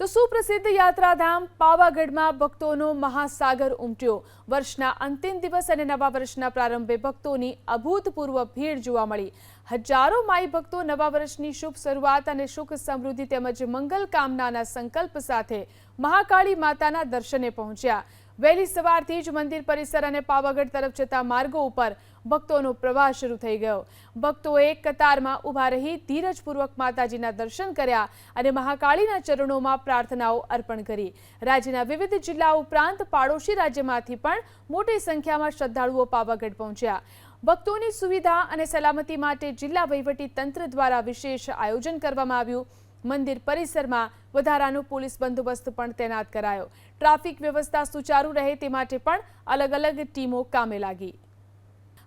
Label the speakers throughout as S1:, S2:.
S1: તો સુપ્રસિદ્ધ યાત્રાધામ પાવાગઢમાં ભક્તોનો મહાસાગર ઉમટ્યો। વર્ષના અંતિમ દિવસ અને નવા વર્ષના પ્રારંભે ભક્તોની અભૂતપૂર્વ ભીડ જોવા મળી। હજારો માઈ ભક્તો નવા વર્ષની શુભ શરૂઆત અને સુખ સમૃદ્ધિ તેમજ મંગલ કામનાના સંકલ્પ સાથે મહાકાળી માતાના દર્શને પહોંચ્યા। વહેલી સવારથી જ મંદિર પરિસર અને પાવાગઢ તરફ જતા માર્ગો ઉપર ભક્તોનો પ્રવાહ શરૂ થઈ ગયો। ભક્તોએ કતારમાં ઊભા રહી ધીરજપૂર્વક માતાજીના દર્શન કર્યા અને મહાકાળીના ચરણોમાં પ્રાર્થનાઓ અર્પણ કરી। રાજ્યના વિવિધ જિલ્લા ઉપરાંત પાડોશી રાજ્યમાંથી પણ મોટી સંખ્યામાં શ્રદ્ધાળુઓ પાવાગઢ પહોંચ્યા। ભક્તોની સુવિધા અને સલામતી માટે જિલ્લા વહીવટી તંત્ર દ્વારા વિશેષ આયોજન કરવામાં આવ્યું। મંદિર પરિસરમાં વધારાનો પોલીસ બંદોબસ્ત પણ તૈનાત કરાયો। ટ્રાફિક વ્યવસ્થા સુચારુ રહે તે માટે પણ અલગ અલગ ટીમો કામે લાગી।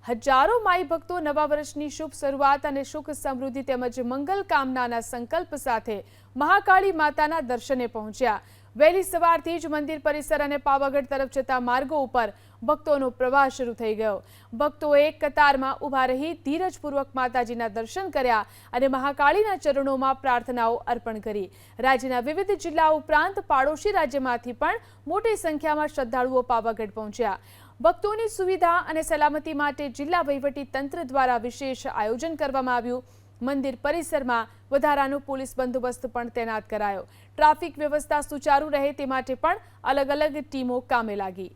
S1: હજારો માઈ ભક્તો નવા વર્ષની શુભ શરૂઆત અને સુખ સમૃદ્ધિ તેમજ મંગલ કામનાના સંકલ્પ સાથે મહાકાળી માતાના દર્શને પહોંચ્યા। વહેલી સવારથી જ મંદિર પરિસર અને પાવાગઢ તરફ જતા માર્ગો ઉપર ભક્તોનો પ્રવાહ શરૂ થઈ ગયો। ભક્તોએ કતારમાં ઊભા રહી ધીરજપૂર્વક માતાજીના દર્શન કર્યા અને મહાકાળીના ચરણોમાં પ્રાર્થનાઓ અર્પણ કરી। રાજ્યના વિવિધ જિલ્લા ઉપરાંત પાડોશી રાજ્યમાંથી પણ મોટી સંખ્યામાં શ્રદ્ધાળુઓ પાવાગઢ પહોંચ્યા। ભક્તોની સુવિધા અને સલામતી માટે જિલ્લા વહીવટી તંત્ર દ્વારા વિશેષ આયોજન કરવામાં આવ્યું। મંદિર પરિસરમાં વધારાનો પોલીસ બંદોબસ્ત પણ તૈનાત કરાયો। ટ્રાફિક વ્યવસ્થા સુચારુ રહે તે માટે પણ અલગ અલગ ટીમો કામે લાગી।